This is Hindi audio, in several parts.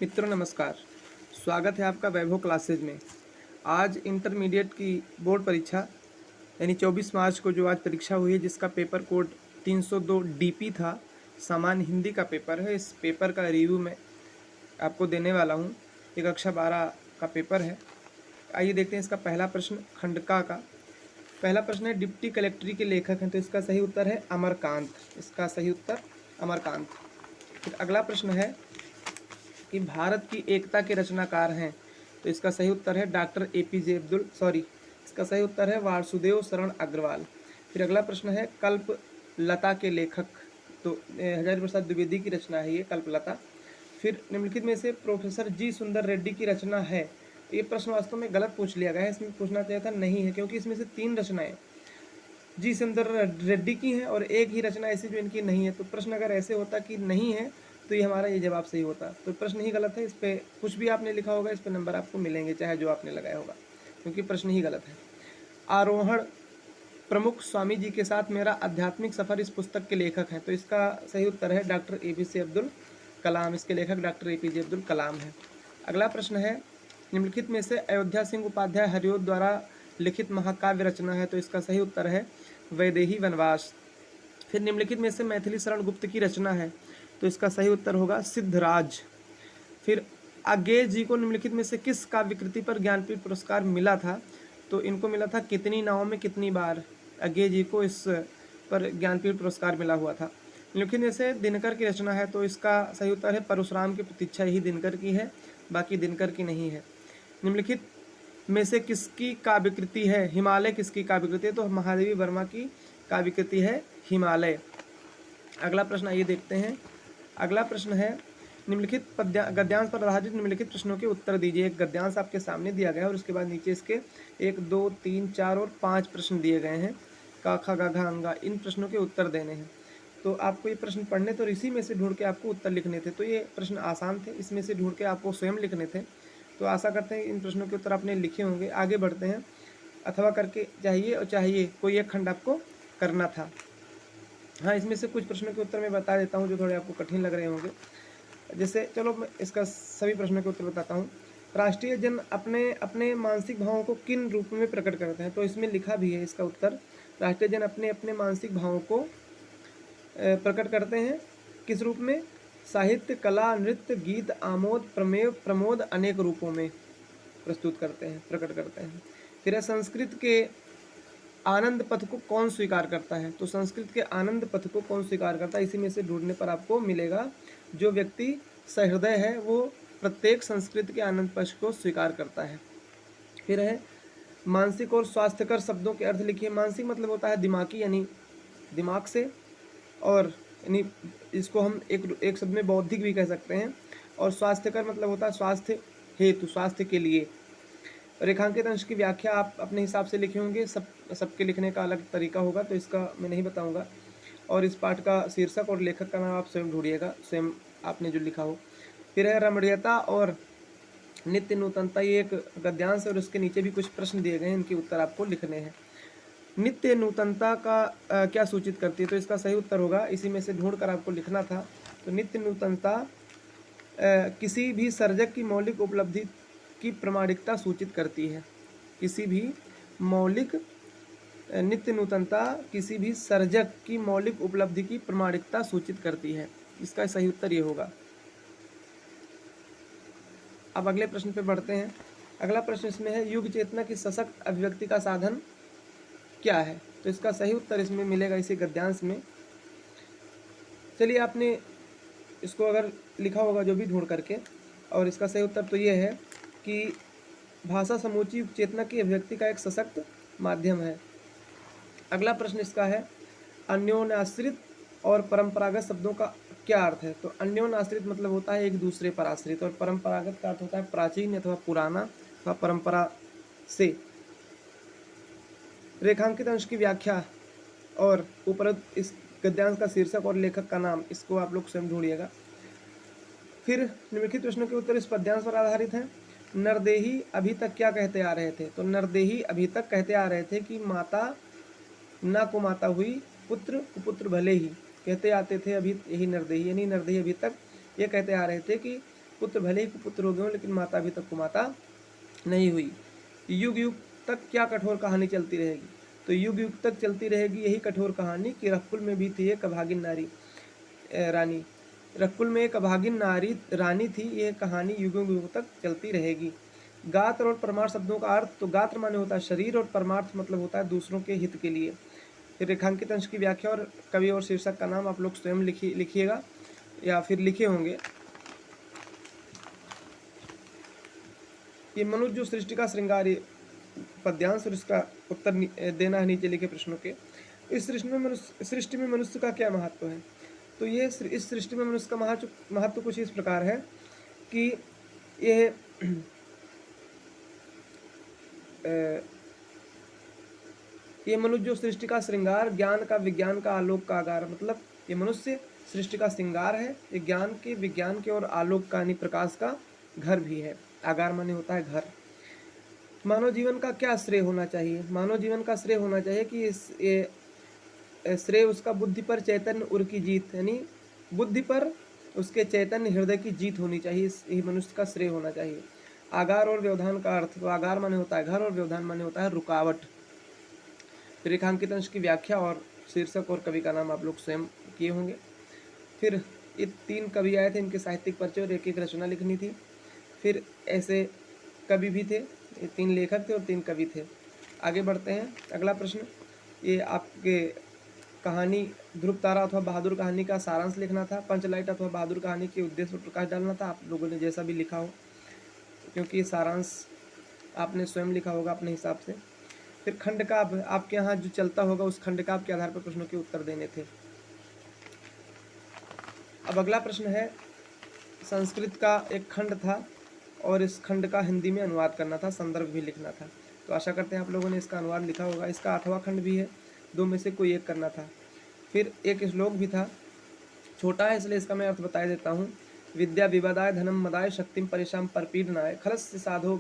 मित्रों नमस्कार। स्वागत है आपका वैभव क्लासेज में। आज इंटरमीडिएट की बोर्ड परीक्षा यानी 24 मार्च को जो आज परीक्षा हुई है, जिसका पेपर कोड 302 डीपी था, सामान्य हिंदी का पेपर है। इस पेपर का रिव्यू मैं आपको देने वाला हूं। ये कक्षा 12 का पेपर है। आइए देखते हैं इसका पहला प्रश्न खंडका का। पहला प्रश्न है, डिप्टी कलेक्ट्री के लेखक हैं, तो इसका सही उत्तर है अमरकांत। इसका सही उत्तर अमरकांत। फिर अगला प्रश्न है कि भारत की एकता के रचनाकार हैं, तो इसका सही उत्तर है डॉक्टर एपीजे अब्दुल सॉरी इसका सही उत्तर है वासुदेव शरण अग्रवाल। फिर अगला प्रश्न है कल्प लता के लेखक, तो हजारी प्रसाद द्विवेदी की रचना है ये कल्प लता। फिर निम्नलिखित में से प्रोफेसर जी सुंदर रेड्डी की रचना है, तो ये प्रश्न वास्तव में गलत पूछ लिया गया है। इसमें पूछना चाहिए था नहीं है, क्योंकि इसमें से 3 रचनाएं जी सुंदर रेड्डी की हैं और एक ही रचना ऐसी जो इनकी नहीं है। तो प्रश्न अगर ऐसे होता कि नहीं है तो ये हमारा ये जवाब सही होता। तो प्रश्न ही गलत है। इस पर कुछ भी आपने लिखा होगा, इस पर नंबर आपको मिलेंगे, चाहे जो आपने लगाया होगा, क्योंकि प्रश्न ही गलत है। आरोहण प्रमुख स्वामी जी के साथ मेरा आध्यात्मिक सफर इस पुस्तक के लेखक हैं, तो इसका सही उत्तर है डॉक्टर एपीजे अब्दुल कलाम। इसके लेखक डॉक्टर एपीजे अब्दुल कलाम है। अगला प्रश्न है, निम्नलिखित में से अयोध्या सिंह उपाध्याय हरिओद द्वारा लिखित महाकाव्य रचना है, तो इसका सही उत्तर है वैदेही वनवास। फिर निम्नलिखित में से मैथिली शरण गुप्त की रचना है, तो इसका सही उत्तर होगा सिद्धराज। फिर अज्ञेय जी को निम्नलिखित में से किस काव्य कृति पर ज्ञानपीठ पुरस्कार मिला था, तो इनको मिला था कितनी नावों में कितनी बार। अज्ञेय जी को इस पर ज्ञानपीठ पुरस्कार मिला हुआ था। निम्नलिखित में से दिनकर की रचना है, तो इसका सही उत्तर है परशुराम की प्रतीक्षा, यही दिनकर की है, बाकी दिनकर की नहीं है। निम्नलिखित में से किसकी काव्यकृति है हिमालय, किसकी काव्यकृति है, तो महादेवी वर्मा की काव्यकृति है हिमालय। अगला प्रश्न आइए देखते हैं। अगला प्रश्न है, निम्नलिखित गद्यांश पर आधारित निम्नलिखित प्रश्नों के उत्तर दीजिए। एक गद्यांश आपके सामने दिया गया है और उसके बाद नीचे इसके 1 2 3 4 और 5 प्रश्न दिए गए हैं। का खा गा घा अंगा, इन प्रश्नों के उत्तर देने हैं। तो आपको ये प्रश्न पढ़ने तो इसी में से ढूंढ के आपको उत्तर लिखने थे, तो ये प्रश्न आसान थे, इसमें से ढूंढ के आपको स्वयं लिखने थे। तो आशा करते हैं इन प्रश्नों के उत्तर आपने लिखे होंगे। आगे बढ़ते हैं। अथवा करके चाहिए और चाहिए कोई एक खंड आपको करना था। हाँ, इसमें से कुछ प्रश्नों के उत्तर मैं बता देता हूँ जो थोड़े आपको कठिन लग रहे होंगे। जैसे चलो मैं इसका सभी प्रश्नों के उत्तर बताता हूँ। राष्ट्रीय जन अपने अपने मानसिक भावों को किन रूपों में प्रकट करते हैं, तो इसमें लिखा भी है इसका उत्तर। राष्ट्रीय जन अपने अपने मानसिक भावों को प्रकट करते हैं किस रूप में? साहित्य, कला, नृत्य, गीत, आमोद, प्रमेय, प्रमोद, अनेक रूपों में प्रस्तुत करते हैं, प्रकट करते हैं। फिर है संस्कृत के आनंद पथ को कौन स्वीकार करता है, तो संस्कृत के आनंद पथ को कौन स्वीकार करता है, इसी में से ढूंढने पर आपको मिलेगा। जो व्यक्ति सहृदय है वो प्रत्येक संस्कृत के आनंद पथ को स्वीकार करता है। फिर है मानसिक और स्वास्थ्यकर शब्दों के अर्थ लिखिए। मानसिक मतलब होता है दिमागी, यानी दिमाग से, और यानी इसको हम एक शब्द में बौद्धिक भी कह सकते हैं। और स्वास्थ्यकर मतलब होता है स्वास्थ्य हेतु, स्वास्थ्य के लिए। रेखांकित अंश की व्याख्या आप अपने हिसाब से लिखे होंगे, सबके लिखने का अलग तरीका होगा, तो इसका मैं नहीं बताऊंगा। और इस पाठ का शीर्षक और लेखक का नाम आप स्वयं ढूंढिएगा, स्वयं आपने जो लिखा हो। फिर है रमणीयता और नित्य नूतनता, ये एक गद्यांश है और उसके नीचे भी कुछ प्रश्न दिए गए हैं, इनके उत्तर आपको लिखने हैं। नित्य नूतनता का क्या सूचित करती है, तो इसका सही उत्तर होगा, इसी में से ढूंढ कर आपको लिखना था। तो नित्य नूतनता किसी भी सर्जक की मौलिक उपलब्धि की प्रामाणिकता सूचित करती है। किसी भी मौलिक नित्य नूतनता किसी भी सर्जक की मौलिक उपलब्धि की प्रामाणिकता सूचित करती है। इसका सही उत्तर ये होगा। अब अगले प्रश्न पे बढ़ते हैं। अगला प्रश्न इसमें है, युग चेतना की सशक्त अभिव्यक्ति का साधन क्या है, तो इसका सही उत्तर इसमें मिलेगा इसी गद्यांश में। चलिए आपने इसको अगर लिखा होगा जो भी ढूंढ करके, और इसका सही उत्तर तो ये है कि भाषा समूची युग चेतना की अभिव्यक्ति का एक सशक्त माध्यम है। अगला प्रश्न इसका है, अन्योन्याश्रित और परंपरागत शब्दों का क्या अर्थ है, तो अन्योन्याश्रित मतलब होता है एक दूसरे पर आश्रित, और परंपरागत का अर्थ होता है प्राचीन अथवा पुराना अथवा परंपरा से। रेखांकित अंश की व्याख्या और उपरोक्त इस गद्यांश का शीर्षक और लेखक का नाम, इसको आप लोग स्वयं ढूंढिएगा। फिर निम्नलिखित प्रश्नों के उत्तर इस पद्यांश पर आधारित हैं। नरदेही अभी तक क्या कहते आ रहे थे, तो नरदेही अभी तक कहते आ रहे थे कि माता ना को माता हुई, पुत्र कुपुत्र भले ही, कहते आते थे अभी, यही नरदेही, यानी नरदेही अभी तक ये कहते आ रहे थे कि पुत्र भले ही कुपुत्र हो गए हों, लेकिन माता अभी तक कुमाता नहीं हुई। युग युग तक क्या कठोर कहानी चलती रहेगी? तो युग युग तक चलती रहेगी यही कठोर कहानी कि रकुल में भी थी एक अभागिन नारी रानी। रकुल में एक अभागिन नारी रानी थी। यह कहानी युगों युगों तक चलती रहेगी। गात्र और परमार्थ शब्दों का अर्थ, तो गात्र माने होता है शरीर और परमार्थ मतलब होता है दूसरों के हित के लिए। फिर रेखांकित अंश की व्याख्या और कवि और शीर्षक का नाम आप लोग स्वयं लिखिएगा या फिर लिखे होंगे। ये मनुष्य जो सृष्टि का श्रृंगार पद्यांश और इसका उत्तर देना है नीचे लिखे प्रश्नों के। इस सृष्टि में मनुष्य का क्या महत्व है? तो ये इस सृष्टि में मनुष्य का महत्व कुछ इस प्रकार है कि ये मनुष्य जो सृष्टि का श्रृंगार, ज्ञान का, विज्ञान का, आलोक का आगार, मतलब ये मनुष्य सृष्टि का श्रृंगार है। ये ज्ञान के, विज्ञान के और आलोक का यानी प्रकाश का घर भी है। आगार माने होता है घर। मानव जीवन का क्या श्रेय होना चाहिए? मानव जीवन का श्रेय होना चाहिए कि श्रेय उसका बुद्धि पर चैतन्य उर की जीत, यानी बुद्धि पर उसके चैतन्य हृदय की जीत होनी चाहिए। यही मनुष्य का श्रेय होना चाहिए। आगार और व्यवधान का अर्थ, तो आगार माने होता है घर और व्यवधान माने होता है रुकावट। रेखांकित अंश की व्याख्या और शीर्षक और कवि का नाम आप लोग स्वयं किए होंगे। फिर ये 3 कवि आए थे, इनके साहित्यिक परिचय और एक एक रचना लिखनी थी। फिर ऐसे कवि भी थे, ये 3 लेखक थे और 3 कवि थे। आगे बढ़ते हैं। अगला प्रश्न, ये आपके कहानी ध्रुव तारा अथवा बहादुर कहानी का सारांश लिखना था। पंचलाइट अथवा बहादुर कहानी के उद्देश्य पर प्रकाश डालना था। आप लोगों ने जैसा भी लिखा हो, क्योंकि सारांश आपने स्वयं लिखा होगा अपने हिसाब से। फिर खंड का आपके यहाँ जो चलता होगा उस खंड का के आधार पर प्रश्नों के उत्तर देने थे। अब अगला प्रश्न है, संस्कृत का एक खंड था और इस खंड का हिंदी में अनुवाद करना था, संदर्भ भी लिखना था। तो आशा करते हैं आप लोगों ने इसका अनुवाद लिखा होगा। इसका 8वां खंड भी है, 2 में से कोई एक करना था। फिर एक श्लोक भी था, छोटा है इसलिए इसका मैं अर्थ बता देता हूँ। विद्या विवादाय धनम मदाय शक्तिम परेशान परपीडनाय खलस्य साधो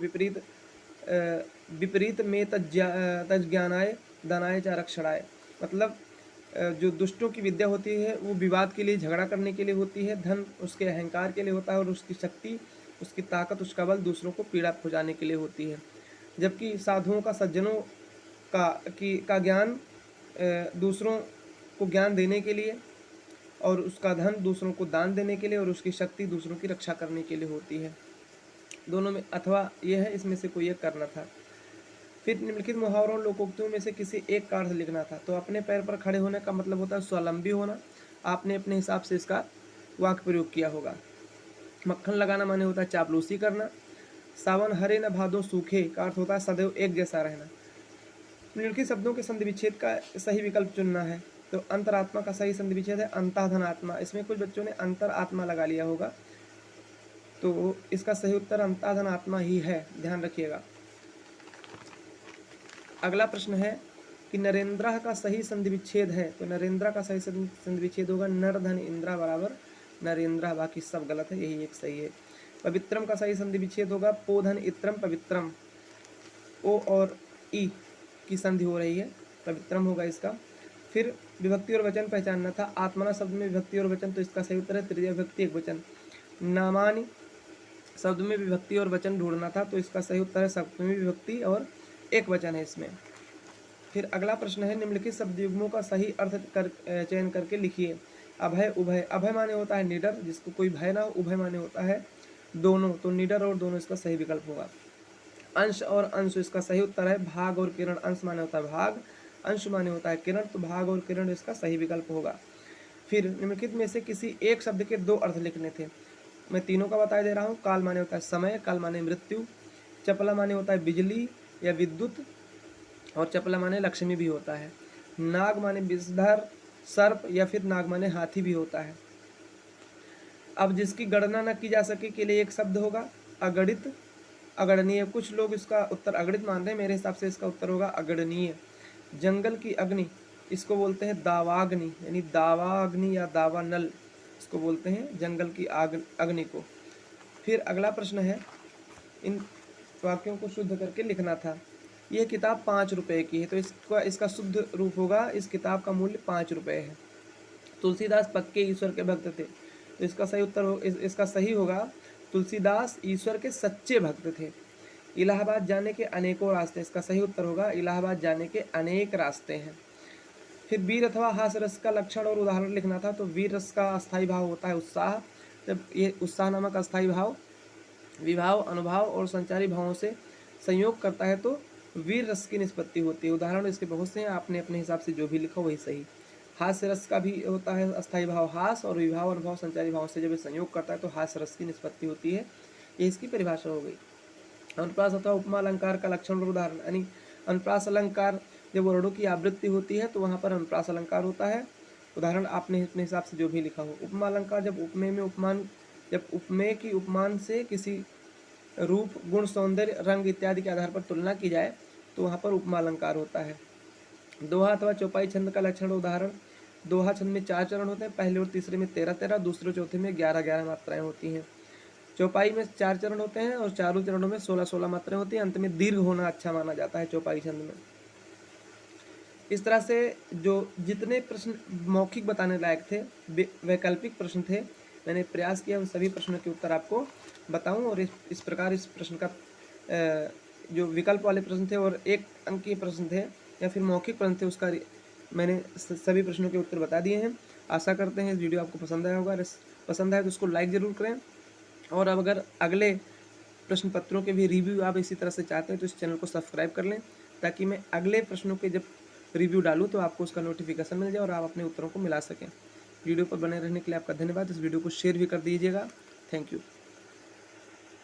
विपरीत में तज्ज्ञानाय दानाय च रक्षणाय। मतलब जो दुष्टों की विद्या होती है वो विवाद के लिए, झगड़ा करने के लिए होती है। धन उसके अहंकार के लिए होता है और उसकी शक्ति, उसकी ताकत, उसका बल दूसरों को पीड़ा पहुँचाने के लिए होती है। जबकि साधुओं का, सज्जनों का ज्ञान दूसरों को ज्ञान देने के लिए, और उसका धन दूसरों को दान देने के लिए, और उसकी शक्ति दूसरों की रक्षा करने के लिए होती है। दोनों में अथवा यह है, इसमें से कोई एक करना था। फिर निम्नलिखित मुहावरों लोकोक्तियों में से किसी एक का अर्थ लिखना था। तो अपने पैर पर खड़े होने का मतलब होता है स्वावलंबी होना। आपने अपने हिसाब से इसका वाक्य प्रयोग किया होगा। मक्खन लगाना माने होता है चापलूसी करना। सावन हरे न भादो सूखे का अर्थ होता है सदैव एक जैसा रहना। निम्नलिखित शब्दों के संधि विच्छेद का सही विकल्प चुनना है। तो अंतरात्मा का सही संधि विच्छेद है अंतःधनात्मा। इसमें कुछ बच्चों ने अंतरात्मा लगा लिया होगा, तो इसका सही उत्तर अंतःधनात्मा ही है, ध्यान रखिएगा। अगला प्रश्न है कि नरेंद्र का सही संधि विच्छेद है। तो नरेंद्र का सही संधि विच्छेद होगा नर धन इंद्रा बराबर नरेंद्र, बाकी सब गलत है, यही एक सही है। पवित्रम का सही संधि विच्छेद होगा पो धन इत्रम पवित्रम। ओ और ई की संधि हो रही है, पवित्रम होगा इसका। फिर विभक्ति और वचन पहचानना था। आत्मना शब्द में विभक्ति और वचन, तो इसका सही उत्तर है तृतीय विभक्ति एक वचन। नामानि शब्द में विभक्ति और वचन ढूंढना था, तो इसका सही उत्तर है सप्तमी विभक्ति और एक वचन है इसमें। फिर अगला प्रश्न है, निम्नलिखित शब्द युग्मों का सही अर्थ चयन करके लिखिए। अभय उभय, अभय माने होता है निडर, जिसको कोई भय ना हो। उभय माने होता है दोनों, तो निडर और दोनों इसका सही विकल्प होगा। अंश और अंश, इसका सही उत्तर है भाग और किरण। अंश माने होता है भाग, अंश माने होता है किरण, तो भाग और किरण इसका सही विकल्प होगा। फिर निम्नलिखित में से किसी एक शब्द के 2 अर्थ लिखने थे। मैं तीनों का बता दे रहा हूँ। काल माने होता है समय, काल माने मृत्यु। चपला माने होता है बिजली या विद्युत, और चपला माने लक्ष्मी भी होता है। नाग माने विषधर सर्प, या फिर नाग माने हाथी भी होता है। अब जिसकी गणना न की जा सके के लिए एक शब्द होगा अगणित, अगणनीय। कुछ लोग इसका उत्तर अगणित मान रहे हैं, मेरे हिसाब से इसका उत्तर होगा अगणनीय। जंगल की अग्नि, इसको बोलते हैं दावाग्नि, यानी दावाग्नि या दावानल, इसको बोलते हैं जंगल की अग्नि को। फिर अगला प्रश्न है, इन वाक्यों को शुद्ध करके लिखना था। यह किताब 5 रुपए की है, तो इसका शुद्ध रूप होगा इस किताब का मूल्य 5 रुपए है। तुलसीदास पक्के ईश्वर के भक्त थे, तो इसका सही उत्तर इसका सही होगा तुलसीदास ईश्वर के सच्चे भक्त थे। इलाहाबाद जाने के अनेकों रास्ते, इसका सही उत्तर होगा इलाहाबाद जाने के अनेक रास्ते हैं। फिर वीर अथवा हास्य रस का लक्षण और उदाहरण लिखना था, तो वीर रस का अस्थायी भाव होता है उत्साह। जब ये उत्साह नामक अस्थायी भाव विभाव, अनुभाव और संचारी भावों से संयोग करता है तो वीर रस की निष्पत्ति होती है। उदाहरण इसके बहुत से हैं, आपने अपने हिसाब से जो भी लिखा वही सही। हास्य रस का भी होता है अस्थायी भाव हास, और विभाव अनुभव संचारी भाव से जब ये संयोग करता है तो हास्य रस की निष्पत्ति होती है। ये इसकी परिभाषा हो गई। अनुप्रास अथवा उपमा अलंकार का लक्षण और उदाहरण, यानी अनुप्रास अलंकार जब वर्णों की आवृत्ति होती है तो वहाँ पर अनुप्रास अलंकार होता है। उदाहरण आपने अपने हिसाब से जो भी लिखा हो। उपमा अलंकार जब उपमेय की उपमान से किसी रूप, गुण, सौंदर्य, रंग इत्यादि के आधार पर तुलना की जाए तो वहाँ पर उपमा अलंकार होता है। दोहा अथवा चौपाई छंद का लक्षण उदाहरण, दोहा छंद में 4 चरण होते हैं, पहले और तीसरे में 13-13, दूसरे चौथे में 11-11 मात्राएं होती हैं। चौपाई में 4 चरण होते हैं और चारों चरणों में 16-16 मात्राएं होती हैं। अंत में दीर्घ होना अच्छा माना जाता है चौपाई छंद में। इस तरह से जो जितने प्रश्न मौखिक बताने लायक थे, वैकल्पिक प्रश्न थे, मैंने प्रयास किया उन सभी प्रश्नों के उत्तर आपको बताऊं। और इस प्रकार इस प्रश्न का जो विकल्प वाले प्रश्न थे और 1 अंक के प्रश्न थे या फिर मौखिक प्रश्न थे, उसका मैंने सभी प्रश्नों के उत्तर बता दिए हैं। आशा करते हैं इस वीडियो आपको पसंद आया होगा। पसंद आए तो उसको लाइक ज़रूर करें। और अब अगर अगले प्रश्न पत्रों के भी रिव्यू आप इसी तरह से चाहते हैं तो इस चैनल को सब्सक्राइब कर लें, ताकि मैं अगले प्रश्नों के जब रिव्यू डालूं तो आपको उसका नोटिफिकेशन मिल जाए और आप अपने उत्तरों को मिला सकें। वीडियो पर बने रहने के लिए आपका धन्यवाद। इस वीडियो को शेयर भी कर दीजिएगा। Thank you.